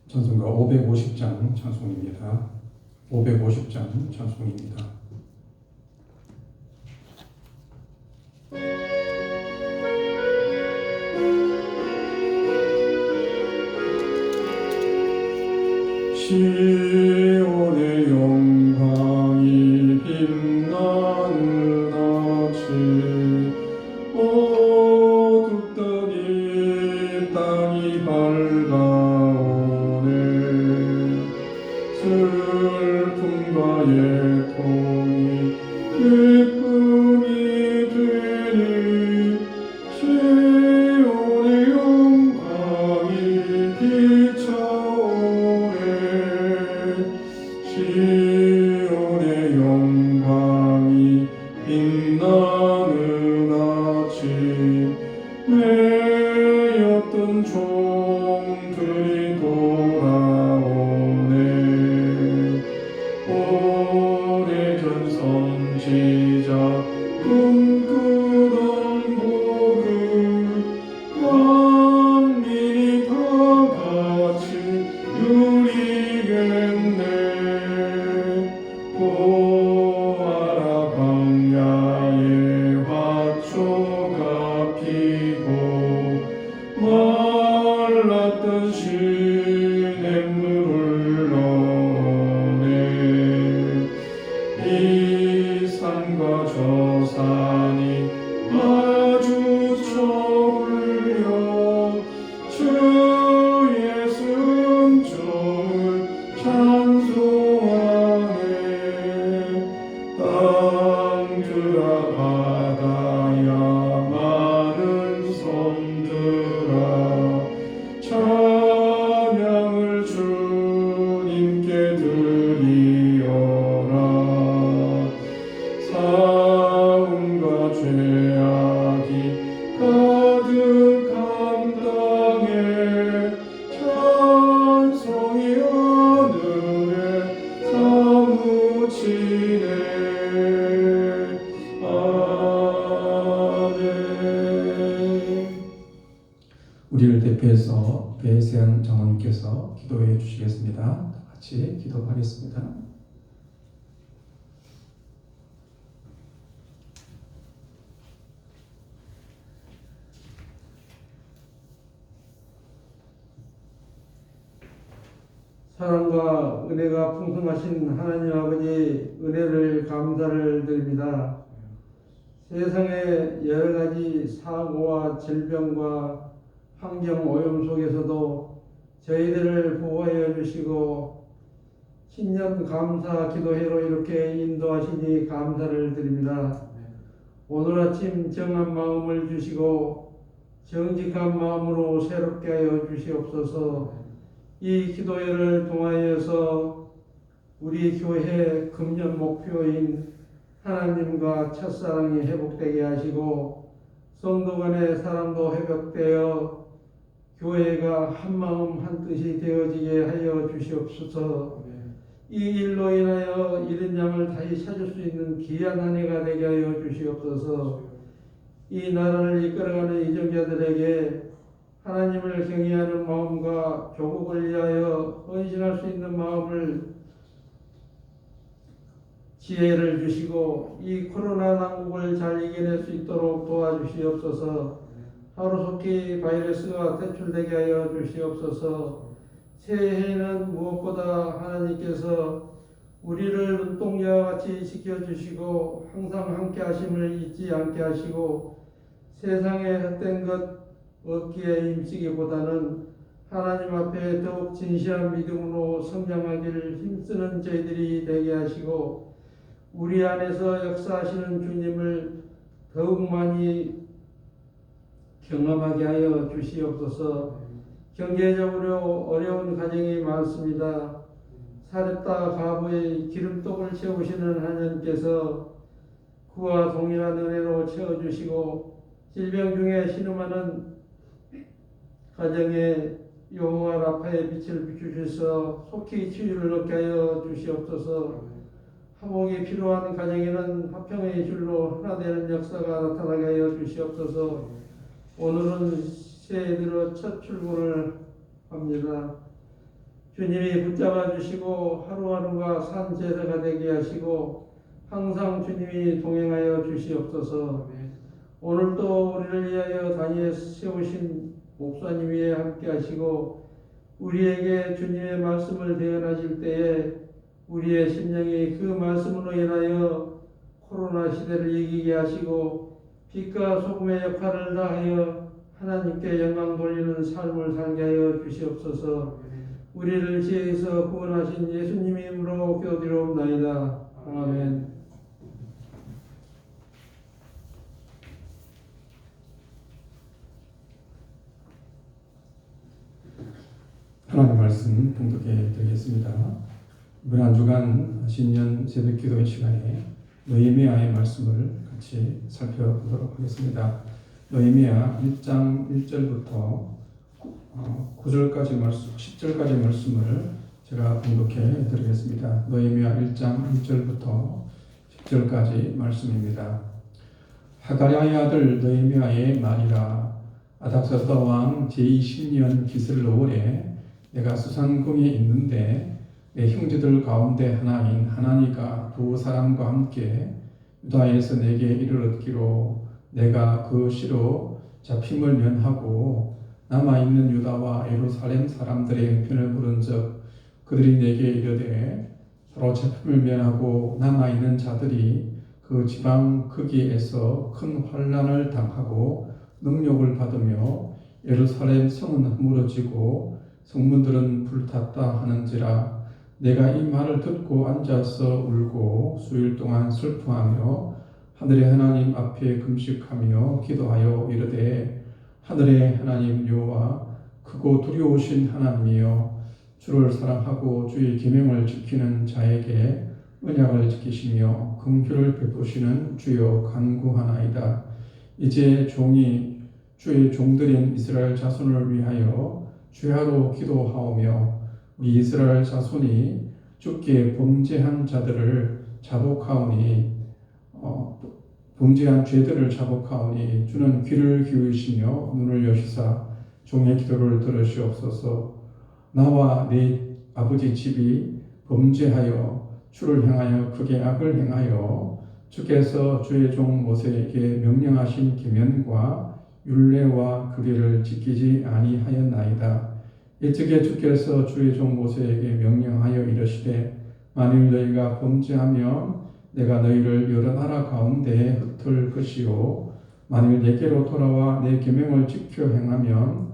찬송가 550장 찬송입니다. 550장 찬송입니다. 시온의 영광이 빛나는 아침, 어둡던 이 땅이 밝아오네. 슬픔과 애통이 기쁨이 되니 시온의 영광이 비춰오네. 시온의 영광이 빛나는 아침, 매였던 종들이 돌아오네. 오래전 선지자 꿈꾸던 복음, 만민이 다 같이 누리겠네. 보아라, 광야에 화초가 피고 말랐던 시냇물을 흘러오네. 이 산과 저 산이 마주쳐 울려 주의 순종을 찬송하네. 땅들아 바다야 많은 섬들아 찬양을 주님께 드리어라. 사움과 죄악이 가득한 땅에 찬송이 하늘에 사무치네. 아멘. 우리를 대표해서 배세양 장로님께서 기도해 주시겠습니다. 같이 기도하겠습니다. 사랑과 은혜가 풍성하신 하나님 아버지, 은혜를 감사를 드립니다. 세상의 여러 가지 사고와 질병과 환경 오염 속에서도 저희들을 보호하여 주시고 신년 감사 기도회로 이렇게 인도하시니 감사를 드립니다. 오늘 아침 정한 마음을 주시고 정직한 마음으로 새롭게 하여 주시옵소서. 이 기도회를 통하여서 우리 교회 금년 목표인 하나님과 첫사랑이 회복되게 하시고 성도 간의 사랑도 회복되어 교회가 한마음 한뜻이 되어지게 하여 주시옵소서. 이 일로 인하여 잃은 양을 다시 찾을 수 있는 귀한 한 해가 되게 하여 주시옵소서. 이 나라를 이끌어가는 이정자들에게 하나님을 경외하는 마음과 조국을 위하여 헌신할 수 있는 마음을 지혜를 주시고 이 코로나 난국을 잘 이겨낼 수 있도록 도와주시옵소서. 하루속히 바이러스가 퇴출되게 하여 주시옵소서. 새해에는 무엇보다 하나님께서 우리를 눈동자와 같이 지켜주시고 항상 함께 하심을 잊지 않게 하시고 세상에 헛된 것 얻기에 힘쓰기보다는 하나님 앞에 더욱 진실한 믿음으로 성장하기를 힘쓰는 저희들이 되게 하시고 우리 안에서 역사하시는 주님을 더욱 많이 경험하게 하여 주시옵소서. 경제적으로 어려운 가정이 많습니다. 사렙다 가부의 기름독을 채우시는 하나님께서 그와 동일한 은혜로 채워주시고 질병 중에 신음하는 가정에 여호와 라파의 빛을 비추셔서 속히 치유를 얻게 하여 주시옵소서. 화목이 필요한 가정에는 화평의 줄로 하나 되는 역사가 나타나게 하여 주시옵소서. 오늘은 새해 들어 첫 출근을 합니다. 주님이 붙잡아 주시고 하루하루가 산 제사가 되게 하시고 항상 주님이 동행하여 주시옵소서. 오늘도 우리를 위하여 다니에 세우신 목사님 위에 함께 하시고 우리에게 주님의 말씀을 대언하실 때에 우리의 심령이 그 말씀으로 인하여 코로나 시대를 이기게 하시고 빛과 소금의 역할을 다하여 하나님께 영광 돌리는 삶을 살게 하여 주시옵소서. 우리를 지혜에서 구원하신 예수님의 이름으로 기도드리옵나이다. 아멘. 하나님 말씀 봉독해 드리겠습니다. 이번 한 주간 신년 새벽 기도의 시간에 느헤미야의 말씀을 같이 살펴보도록 하겠습니다. 느헤미야 1장 1절부터 9절까지 말씀, 10절까지 말씀을 제가 봉독해 드리겠습니다. 느헤미야 1장 1절부터 10절까지 말씀입니다. 하가랴의 아들 느헤미야의 말이라. 아닥사스다 왕 제20년 기슬로월에 내가 수산궁에 있는데 내 형제들 가운데 하나인 하나니가 두 사람과 함께 유다에서 내게 이르렀기로 내가 그 시로 잡힘을 면하고 남아있는 유다와 예루살렘 사람들의 형편을 물은즉 그들이 내게 이르되 사로잡힘을 면하고 남아있는 자들이 그 지방 거기에서 큰 환난을 당하고 능욕을 받으며 예루살렘 성은 무너지고 성문들은 불탔다 하는지라. 내가 이 말을 듣고 앉아서 울고 수일 동안 슬퍼하며 하늘의 하나님 앞에 금식하며 기도하여 이르되 하늘의 하나님 여호와 크고 두려우신 하나님이여 주를 사랑하고 주의 계명을 지키는 자에게 언약을 지키시며 긍휼을 베푸시는 주여 간구하나이다. 이제 종이 주의 종들인 이스라엘 자손을 위하여 주야로 기도하오며 우리 이스라엘 자손이 주께 범죄한 자들을 자복하오니 범죄한 죄들을 자복하오니 주는 귀를 기울이시며 눈을 여시사 종의 기도를 들으시옵소서. 나와 내 아버지 집이 범죄하여 주를 향하여 크게 악을 행하여 주께서 주의 종 모세에게 명령하신 계명과 율례와 규례를 지키지 아니하였나이다. 이쪽에 주께서 주의 종 모세에게 명령하여 이르시되 만일 너희가 범죄하면 내가 너희를 여러 나라 가운데 흩을 것이요 만일 내게로 돌아와 내 계명을 지켜 행하면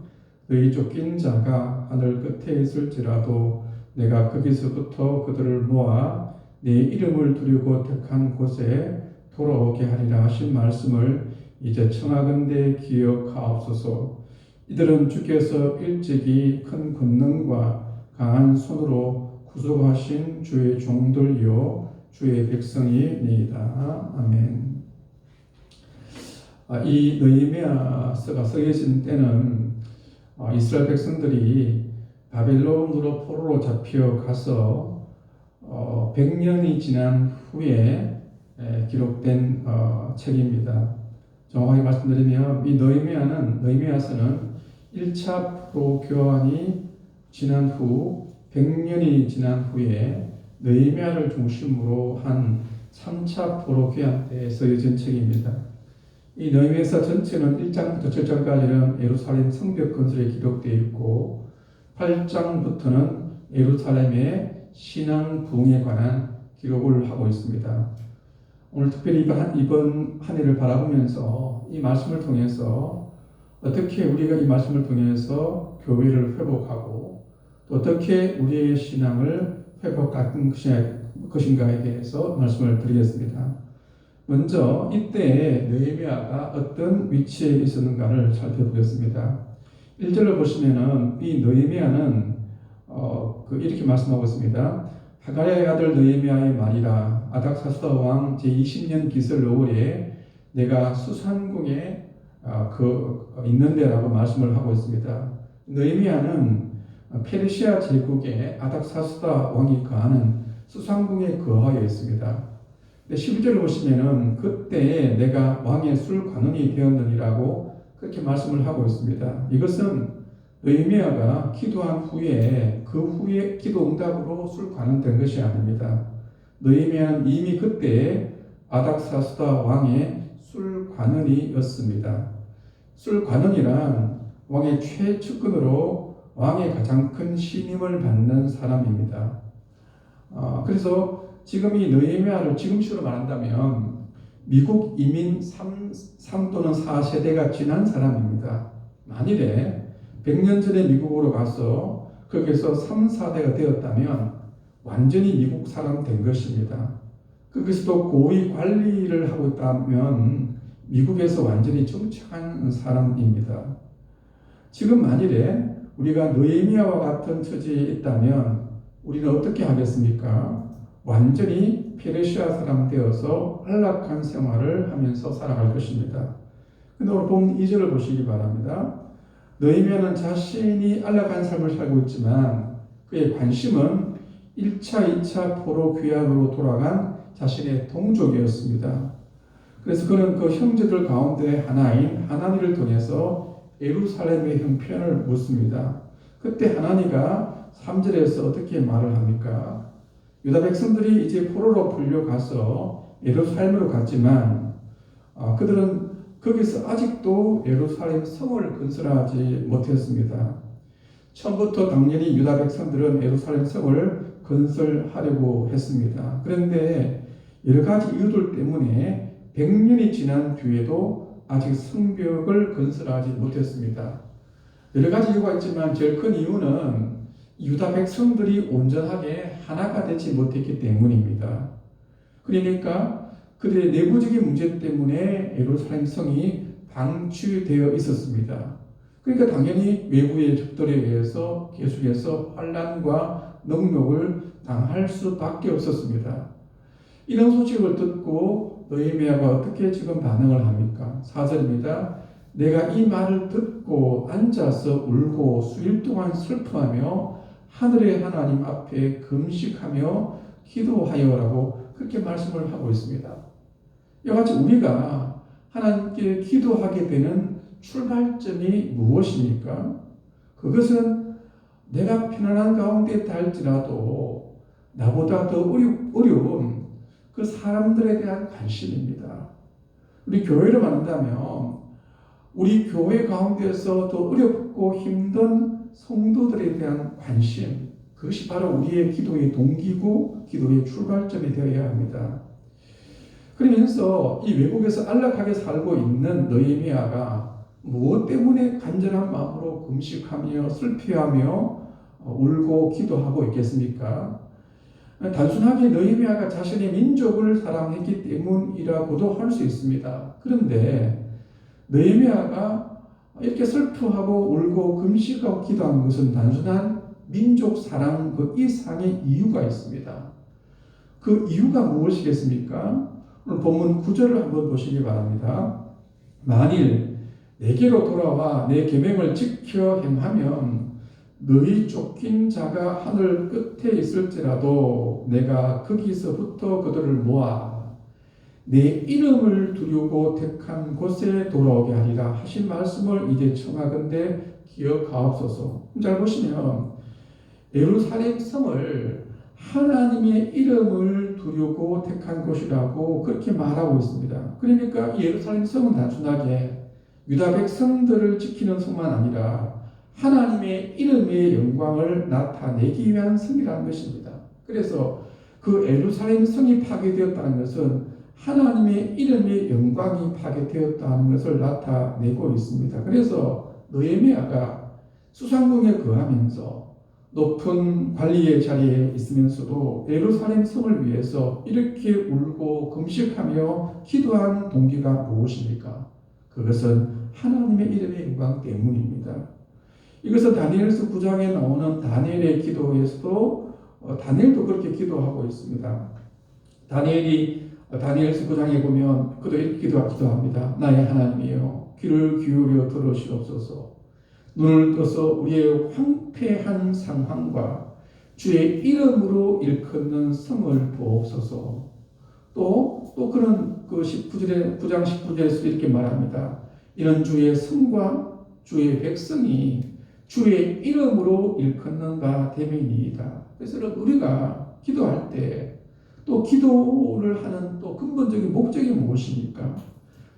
너희 쫓긴 자가 하늘 끝에 있을지라도 내가 거기서부터 그들을 모아 내 이름을 두르고 택한 곳에 돌아오게 하리라 하신 말씀을 이제 청하건대 기억하옵소서. 이들은 주께서 일찍이 큰 권능과 강한 손으로 구속하신 주의 종들이요 주의 백성이니이다. 아멘. 이 느헤미야서가 쓰여진 때는 이스라엘 백성들이 바벨론으로 포로로 잡혀가서 100년이 지난 후에 기록된 책입니다. 정확하게 말씀드리면 이 느헤미야서는 1차 포로 교환이 지난 후 100년이 지난 후에 느헤미야를 중심으로 한 3차 포로 귀환 때 쓰여진 책입니다. 이 느헤미야서 전체는 1장부터 7장까지는 예루살렘 성벽 건설에 기록되어 있고 8장부터는 예루살렘의 신앙 부흥에 관한 기록을 하고 있습니다. 오늘 특별히 이번 한 해를 바라보면서 이 말씀을 통해서 어떻게 우리가 이 말씀을 통해서 교회를 회복하고 또 어떻게 우리의 신앙을 회복할 것인가에 대해서 말씀을 드리겠습니다. 먼저 이때 느헤미야가 어떤 위치에 있었는가를 살펴보겠습니다. 1절을 보시면은 이 느헤미야는 이렇게 말씀하고 있습니다. 하가랴의 아들 느헤미야의 말이라. 아닥사스다 왕 제20년 기슬로월에 내가 수산궁에 있는데라고 말씀을 하고 있습니다. 느헤미야는 페르시아 제국의 아닥사스다 왕이 거하는 수산궁에 거하여 있습니다. 11절을 보시면은 그때 내가 왕의 술관원이 되었느니라고 그렇게 말씀을 하고 있습니다. 이것은 느헤미야가 기도한 후에 그 후에 기도 응답으로 술관은 것이 아닙니다. 느헤미야는 이미 그때 아닥사스다 왕의 술관원이었습니다. 술관원이란 왕의 최측근으로 왕의 가장 큰 신임을 받는 사람입니다. 그래서 지금 이 느헤미야를 지금식으로 말한다면 미국 이민 3 또는 4세대가 지난 사람입니다. 만일에 100년 전에 미국으로 가서 거기서 3, 4대가 되었다면 완전히 미국 사람 된 것입니다. 거기서도 고위 관리를 하고 있다면 미국에서 완전히 정착한 사람입니다. 지금 만일에 우리가 느헤미야와 같은 처지에 있다면 우리는 어떻게 하겠습니까? 완전히 페르시아 사람 되어서 안락한 생활을 하면서 살아갈 것입니다. 근데 오늘 본 2절을 보시기 바랍니다. 느헤미야는 자신이 안락한 삶을 살고 있지만 그의 관심은 1차, 2차 포로 귀환으로 돌아간 자신의 동족이었습니다. 그래서 그는 그 형제들 가운데 하나인 하나니를 통해서 예루살렘의 형편을 묻습니다. 그때 하나니가 3절에서 어떻게 말을 합니까? 유다 백성들이 이제 포로로 풀려가서 예루살렘으로 갔지만 그들은 거기서 아직도 예루살렘 성을 건설하지 못했습니다. 처음부터 당연히 유다 백성들은 예루살렘 성을 건설하려고 했습니다. 그런데 여러 가지 이유들 때문에 100년이 지난 뒤에도 아직 성벽을 건설하지 못했습니다. 여러 가지 이유가 있지만 제일 큰 이유는 유다 백성들이 온전하게 하나가 되지 못했기 때문입니다. 그러니까 그들의 내부적인 문제 때문에 예루살렘 성이 방치되어 있었습니다. 그러니까 당연히 외부의 적들에 의해서 계속해서 환난과 능욕을 당할 수밖에 없었습니다. 이런 소식을 듣고 느헤미야가 어떻게 지금 반응을 합니까? 4절입니다. 내가 이 말을 듣고 앉아서 울고 수일 동안 슬퍼하며 하늘의 하나님 앞에 금식하며 기도하여라고 그렇게 말씀을 하고 있습니다. 이와 같이 우리가 하나님께 기도하게 되는 출발점이 무엇입니까? 그것은 내가 편안한 가운데 있다 할지라도 나보다 더 어려운 그 사람들에 대한 관심입니다. 우리 교회를 만난다면 우리 교회 가운데서 더 어렵고 힘든 성도들에 대한 관심, 그것이 바로 우리의 기도의 동기고 기도의 출발점이 되어야 합니다. 그러면서 이 외국에서 안락하게 살고 있는 느헤미야가 무엇 때문에 간절한 마음으로 금식하며 슬피하며 울고 기도하고 있겠습니까? 단순하게 느헤미야가 자신의 민족을 사랑했기 때문이라고도 할 수 있습니다. 그런데 느헤미야가 이렇게 슬퍼하고 울고 금식하고 기도하는 것은 단순한 민족 사랑 그 이상의 이유가 있습니다. 그 이유가 무엇이겠습니까? 오늘 본문 9절을 한번 보시기 바랍니다. 만일 내게로 돌아와 내 계명을 지켜 행하면 너희 쫓긴 자가 하늘 끝에 있을지라도 내가 거기서부터 그들을 모아 내 이름을 두르고 택한 곳에 돌아오게 하리라 하신 말씀을 이제 청하건대 기억하옵소서. 잘 보시면 예루살렘 성을 하나님의 이름을 두르고 택한 곳이라고 그렇게 말하고 있습니다. 그러니까 예루살렘 성은 단순하게 유다 백성들을 지키는 성만 아니라 하나님의 이름의 영광을 나타내기 위한 성이라는 것입니다. 그래서 그 예루살렘 성이 파괴되었다는 것은 하나님의 이름의 영광이 파괴되었다는 것을 나타내고 있습니다. 그래서 느헤미야가 수상궁에 거하면서 높은 관리의 자리에 있으면서도 예루살렘 성을 위해서 이렇게 울고 금식하며 기도한 동기가 무엇입니까? 그것은 하나님의 이름의 영광 때문입니다. 이것은 다니엘서 9장에 나오는 다니엘의 기도에서도 다니엘도 그렇게 기도하고 있습니다. 다니엘서 9장에 보면 그도 이렇게 기도합니다. 나의 하나님이여 귀를 기울여 들으시옵소서. 눈을 떠서 우리의 황폐한 상황과 주의 이름으로 일컫는 성을 보옵소서. 또 그런 그 9장 19절에서 이렇게 말합니다. 이는 주의 성과 주의 백성이 주의 이름으로 일컫는 바 됨이니이다. 그래서 우리가 기도할 때 또 기도를 하는 또 근본적인 목적이 무엇입니까?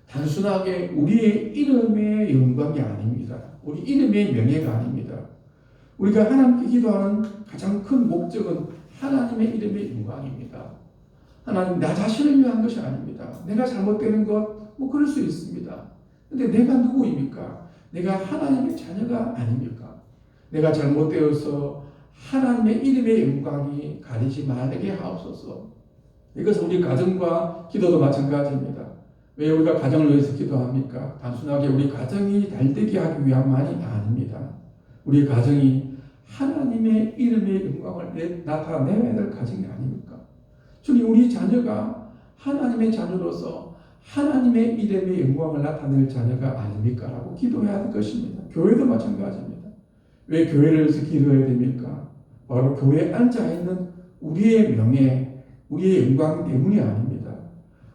단순하게 우리의 이름의 영광이 아닙니다. 우리 이름의 명예가 아닙니다. 우리가 하나님께 기도하는 가장 큰 목적은 하나님의 이름의 영광입니다. 하나님, 나 자신을 위한 것이 아닙니다. 내가 잘못되는 것, 그럴 수 있습니다. 근데 내가 누구입니까? 내가 하나님의 자녀가 아닙니까? 내가 잘못되어서 하나님의 이름의 영광이 가리지 말게 하옵소서. 이것은 우리 가정과 기도도 마찬가지입니다. 왜 우리가 가정을 위해서 기도합니까? 단순하게 우리 가정이 잘되게 하기 위함만이 아닙니다. 우리 가정이 하나님의 이름의 영광을 나타내야 될 가정이 아닙니까? 주님, 우리 자녀가 하나님의 자녀로서 하나님의 이름의 영광을 나타낼 자녀가 아닙니까? 라고 기도해야 할 것입니다. 교회도 마찬가지입니다. 왜 교회를 위해서 기도해야 됩니까? 바로 교회에 앉아있는 우리의 명예, 우리의 영광 때문이 아닙니다.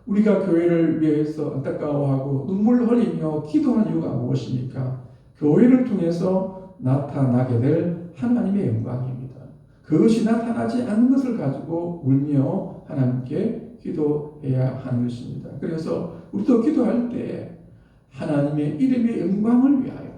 우리가 교회를 위해서 안타까워하고 눈물 흘리며 기도하는 이유가 무엇입니까? 교회를 통해서 나타나게 될 하나님의 영광입니다. 그것이 나타나지 않는 것을 가지고 울며 하나님께 기도해야 하는 것입니다. 그래서 우리도 기도할 때 하나님의 이름의 영광을 위하여,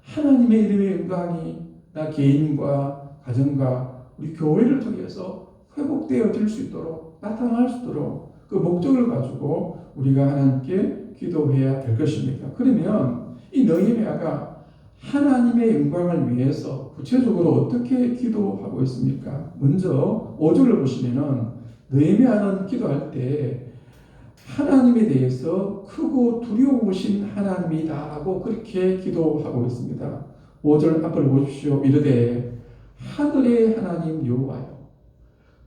하나님의 이름의 영광이 나 개인과 가정과 우리 교회를 통해서 회복되어질 수 있도록, 나타날 수 있도록 그 목적을 가지고 우리가 하나님께 기도해야 될 것입니다. 그러면 이 느헤미야가 하나님의 영광을 위해서 구체적으로 어떻게 기도하고 있습니까? 먼저 5절을 보시면은 느헤미야는 기도할 때 하나님에 대해서 크고 두려우신 하나님이다라고 그렇게 기도하고 있습니다. 5절 앞을 보십시오. 이르되 하늘의 하나님 여호와여,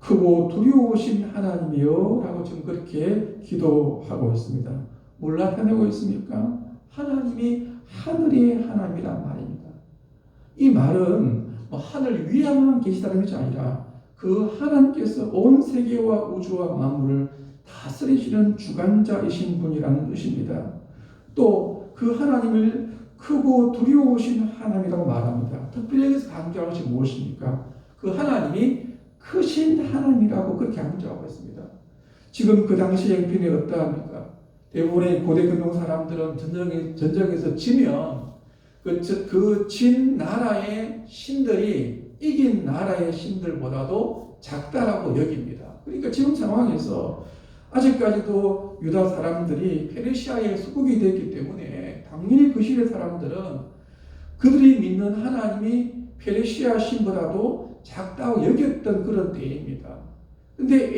크고 두려우신 하나님이여 라고 지금 그렇게 기도하고 있습니다. 뭘 나타내고 있습니까? 하나님이 하늘의 하나님이란 말입니다. 이 말은 하늘 위에만 계시다는 것이 아니라 그 하나님께서 온 세계와 우주와 만물을 다스리시는 주관자이신 분이라는 뜻입니다. 또 그 하나님을 크고 두려우신 하나님이라고 말합니다. 특별히 여기서 강조하는 것이 무엇입니까? 그 하나님이 크신 하나님이라고 그렇게 강조하고 있습니다. 지금 그 당시 형편이 어떠합니까? 대부분의 고대 근동 사람들은 전쟁에서 지면 그 진 나라의 신들이 이긴 나라의 신들보다도 작다라고 여깁니다. 그러니까 지금 상황에서 아직까지도 유다 사람들이 페르시아의 속국이 됐기 때문에 당연히 그 시대 사람들은 그들이 믿는 하나님이 페르시아 신보다도 작다고 여겼던 그런 때입니다. 근데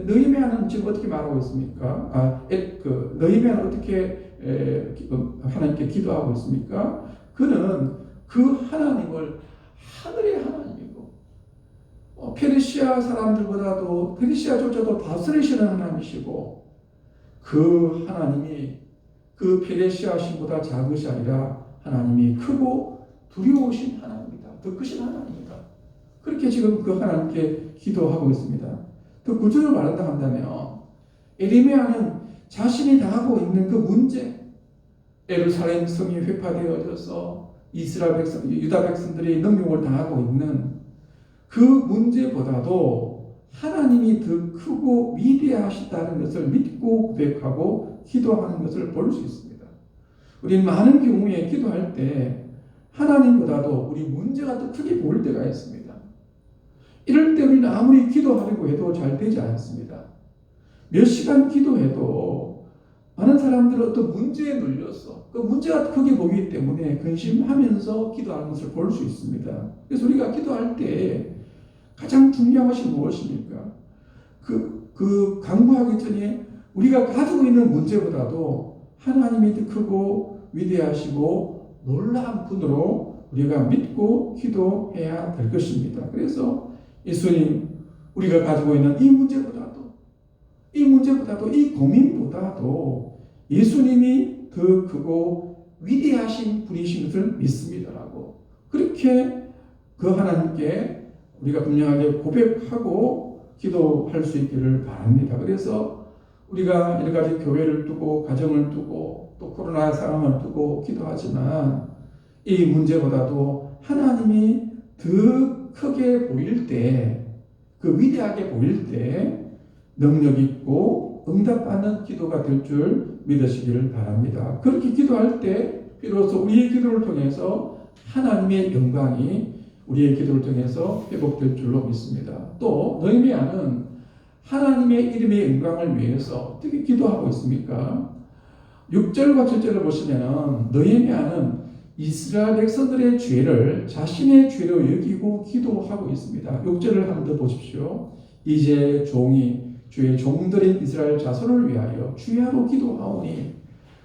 느헤미야는 지금 어떻게 말하고 있습니까? 느헤미야는 어떻게 하나님께 기도하고 있습니까? 그는 그 하나님을 하늘의 하나님이고 페르시아 사람들보다도 페르시아조차도 다스리시는 하나님이시고 그 하나님이 그 페르시아 신보다 작은 것이 아니라 하나님이 크고 두려우신 하나님이다. 더 크신 하나님이다. 그렇게 지금 그 하나님께 기도하고 있습니다. 더 구조를 말한다 한다면 에레미야는 자신이 당하고 있는 그 문제, 예루살렘 성이 회파되어져서 이스라엘 백성, 유다 백성들이 능욕을 당하고 있는 그 문제보다도 하나님이 더 크고 위대하시다는 것을 믿고 고백하고 기도하는 것을 볼 수 있습니다. 우리는 많은 경우에 기도할 때 하나님보다도 우리 문제가 더 크게 보일 때가 있습니다. 이럴 때 우리는 아무리 기도하려고 해도 잘 되지 않습니다. 몇 시간 기도해도 많은 사람들은 어떤 문제에 눌려서 그 문제가 크게 보이기 때문에 근심하면서 기도하는 것을 볼 수 있습니다. 그래서 우리가 기도할 때 가장 중요한 것이 무엇입니까? 강구하기 전에 우리가 가지고 있는 문제보다도 하나님이 더 크고 위대하시고 놀라운 분으로 우리가 믿고 기도해야 될 것입니다. 그래서 예수님, 우리가 가지고 있는 이 문제보다도 이 고민보다도 예수님이 더 크고 위대하신 분이신 것을 믿습니다라고 그렇게 그 하나님께 우리가 분명하게 고백하고 기도할 수 있기를 바랍니다. 그래서 우리가 여러 가지 교회를 두고 가정을 두고 또 코로나 상황을 두고 기도하지만 이 문제보다도 하나님이 더 크게 보일 때, 그 위대하게 보일 때 능력 있고 응답받는 기도가 될 줄 믿으시기를 바랍니다. 그렇게 기도할 때 비로소 우리의 기도를 통해서 하나님의 영광이 우리의 기도를 통해서 회복될 줄로 믿습니다. 또 느헤미야는 하나님의 이름의 영광을 위해서 어떻게 기도하고 있습니까? 6절과 7절을 보시면 느헤미야는 이스라엘 백성들의 죄를 자신의 죄로 여기고 기도하고 있습니다. 6절을 한번 더 보십시오. 이제 종이 주의 종들인 이스라엘 자손을 위하여 주야로 기도하오니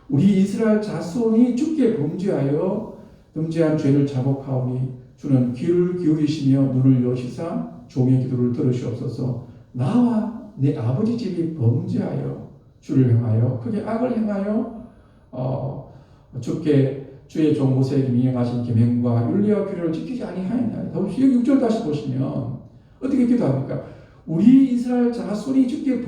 우리 이스라엘 자손이 주께 범죄한 죄를 자복하오니 주는 귀를 기울이시며 눈을 여시사 종의 기도를 들으시옵소서. 나와 내 아버지 집이 범죄하여 주를 행하여 크게 악을 행하여 주의 종 모세에게 명령하신 계명과 윤리와 규례를 지키지 아니하였나이다. 여기 6절 다시 보시면 어떻게 기도합니까? 우리 이스라엘 자손이 주께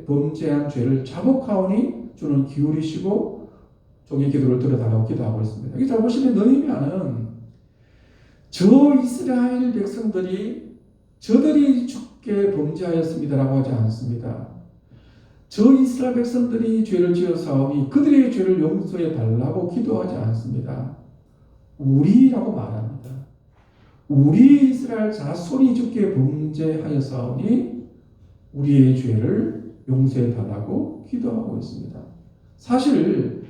범죄한 죄를 자복하오니 주는 기울이시고 종의 기도를 들어달라고 기도하고 있습니다. 여기 잘 보시면 느헤미야는 저 이스라엘 백성들이 저들이 주께 범죄하였습니다라고 하지 않습니다. 저 이스라엘 백성들이 죄를 지어사오니 그들의 죄를 용서해 달라고 기도하지 않습니다. 우리라고 말합니다. 우리 이스라엘 자손이 주께 범죄하였사오니 우리의 죄를 용서해 달라고 기도하고 있습니다. 사실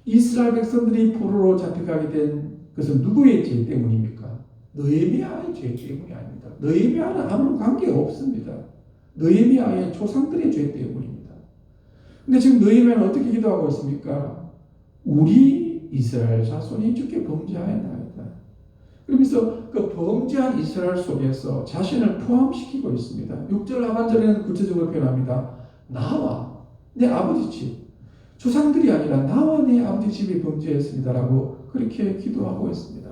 이스라엘 백성들이 포로로 잡혀가게 된 것은 누구의 죄 때문입니까? 느헤미야의 죄 때문이 아닙니다. 느헤미야는 아무런 관계가 없습니다. 느헤미야의 조상들의 죄 때문입니다. 근데 지금 느헤미야는 어떻게 기도하고 있습니까? 우리 이스라엘 자손이 주께 범죄하였나이다. 그러면서 그 범죄한 이스라엘 속에서 자신을 포함시키고 있습니다. 6절 하반절에는 구체적으로 표현합니다. 나와 내 아버지 집, 조상들이 아니라 나와 내 아버지 집이 범죄했습니다라고 그렇게 기도하고 있습니다.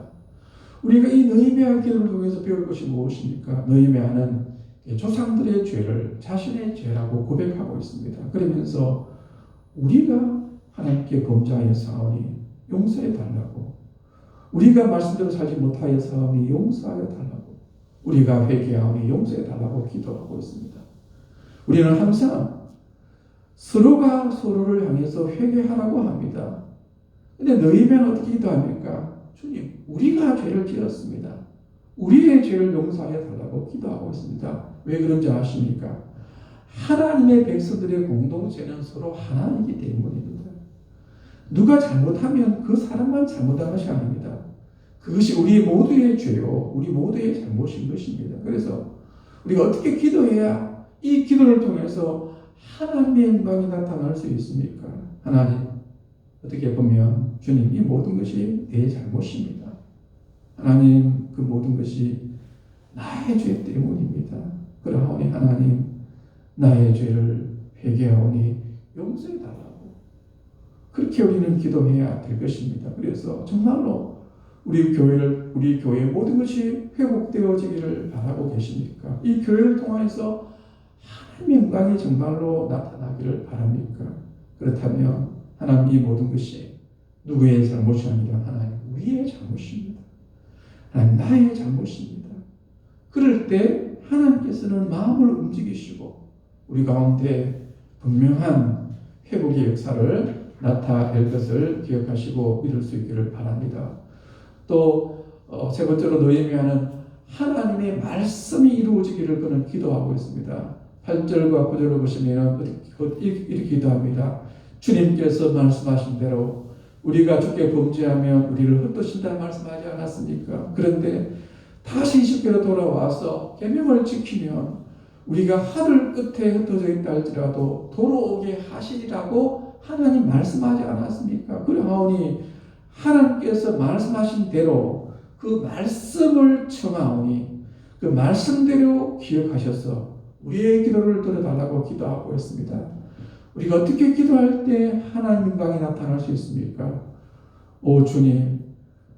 우리가 이 느헤미야 기도를 통해서 배울 것이 무엇입니까? 느헤미야는 조상들의 죄를 자신의 죄라고 고백하고 있습니다. 그러면서 우리가 하나님께 범죄하였사오니 용서해 달라고, 우리가 말씀대로 살지 못하였사오니 용서하여 달라고, 우리가 회개하오니 용서해 달라고 기도하고 있습니다. 우리는 항상 서로가 서로를 향해서 회개하라고 합니다. 근데 느헤미야는 어떻게 기도합니까? 주님, 우리가 죄를 지었습니다. 우리의 죄를 용서하여 달라고 기도하고 있습니다. 왜 그런지 아십니까? 하나님의 백성들의 공동체는 서로 하나이기 때문입니다. 누가 잘못하면 그 사람만 잘못한 것이 아닙니다. 그것이 우리 모두의 죄요, 우리 모두의 잘못인 것입니다. 그래서 우리가 어떻게 기도해야 이 기도를 통해서 하나님의 영광이 나타날 수 있습니까? 하나님, 어떻게 보면 주님, 이 모든 것이 내 잘못입니다. 하나님, 그 모든 것이 나의 죄 때문입니다. 그러하오니 하나님, 나의 죄를 회개하오니 용서해 달라고, 그렇게 우리는 기도해야 될 것입니다. 그래서 정말로 우리 교회의 모든 것이 회복되어지기를 바라고 계십니까? 이 교회를 통해서 하나님의 영광이 정말로 나타나기를 바랍니까? 그렇다면 하나님, 이 모든 것이 누구의 잘못이 아니라 하나님 우리의 잘못입니다. 하나님 나의 잘못입니다. 그럴 때 하나님께서는 마음을 움직이시고 우리 가운데 분명한 회복의 역사를 나타낼 것을 기억하시고 믿을 수 있기를 바랍니다. 또 세 번째로 느헤미야는 하나님의 말씀이 이루어지기를 그는 기도하고 있습니다. 8절과 9절을 보시면 이렇게 기도합니다. 주님께서 말씀하신 대로 우리가 주께 범죄하면 우리를 흩으신다 말씀하지 않았습니까? 그런데 다시 20개로 돌아와서 계명을 지키면 우리가 하늘 끝에 흩어져 있다 할지라도 돌아오게 하시리라고 하나님 말씀하지 않았습니까? 그러하오니 하나님께서 말씀하신 대로 그 말씀을 청하오니 그 말씀대로 기억하셔서 우리의 기도를 들어달라고 기도하고 있습니다. 우리가 어떻게 기도할 때 하나님 영광이 나타날 수 있습니까? 오 주님,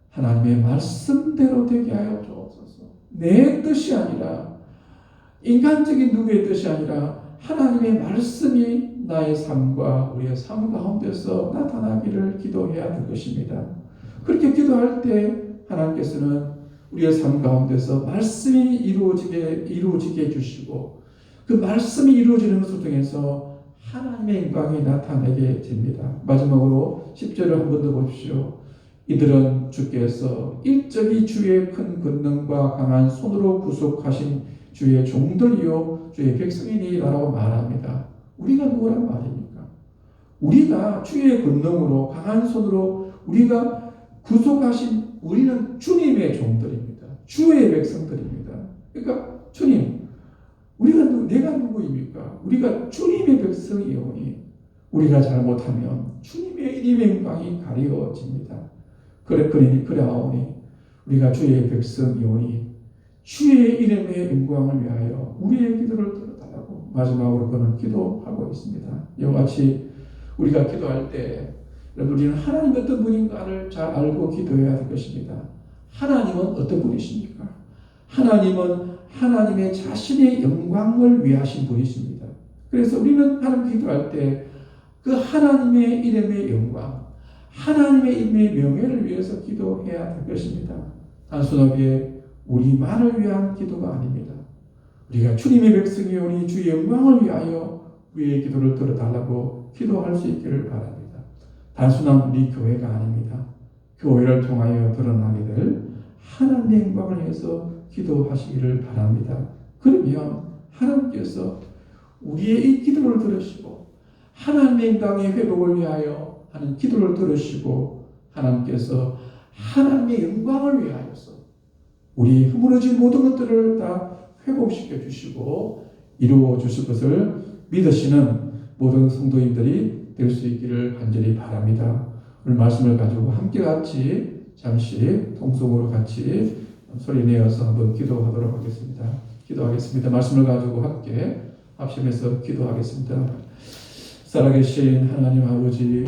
하나님의 말씀대로 되게 하여 주옵소서. 내 뜻이 아니라, 인간적인 누구의 뜻이 아니라 하나님의 말씀이 나의 삶과 우리의 삶 가운데서 나타나기를 기도해야 될 것입니다. 그렇게 기도할 때 하나님께서는 우리의 삶 가운데서 말씀이 이루어지게 해주시고 그 말씀이 이루어지는 것을 통해서 하나님의 영광이 나타나게 됩니다. 마지막으로 10절을 한 번 더 보십시오. 이들은 주께서 일적이 주의 큰 권능과 강한 손으로 구속하신 주의 종들이요 주의 백성이니라고 말합니다. 우리가 누구란 말입니까? 우리가 주의 권능으로 강한 손으로 우리가 구속하신 우리는 주님의 종들입니다. 주의 백성들입니다. 그러니까 주님, 내가 누구입니까? 우리가 주님의 백성이오니 우리가 잘못하면 주님의 이름의 영광이 가려집니다. 그래하오니 우리가 주의 백성이오니 주의 이름의 영광을 위하여 우리의 기도를 들어달라고 마지막으로 그는 기도하고 있습니다. 이와 같이 우리가 기도할 때 우리는 하나님이 어떤 분인가를 잘 알고 기도해야 할 것입니다. 하나님은 어떤 분이십니까? 하나님은 하나님의 자신의 영광을 위하신 분이십니다. 그래서 우리는 하나님 기도할 때 그 하나님의 이름의 영광, 하나님의 이름의 명예를 위해서 기도해야 할 것입니다. 단순하게 우리만을 위한 기도가 아닙니다. 우리가 주님의 백성이오니 주의 영광을 위하여 우리의 기도를 들어달라고 기도할 수 있기를 바랍니다. 단순한 우리 교회가 아닙니다. 교회를 통하여 드러나게 될 하나님의 영광을 위해서 기도하시기를 바랍니다. 그러면 하나님께서 우리의 이 기도를 들으시고 하나님의 영광의 회복을 위하여 하는 기도를 들으시고 하나님께서 하나님의 영광을 위하여서 우리 흐무러진 모든 것들을 다 회복시켜 주시고 이루어 주실 것을 믿으시는 모든 성도님들이 될 수 있기를 간절히 바랍니다. 오늘 말씀을 가지고 함께 같이 잠시 통성으로 같이 소리 내어서 한번 기도하도록 하겠습니다. 기도하겠습니다. 말씀을 가지고 함께 합심해서 기도하겠습니다. 살아계신 하나님 아버지,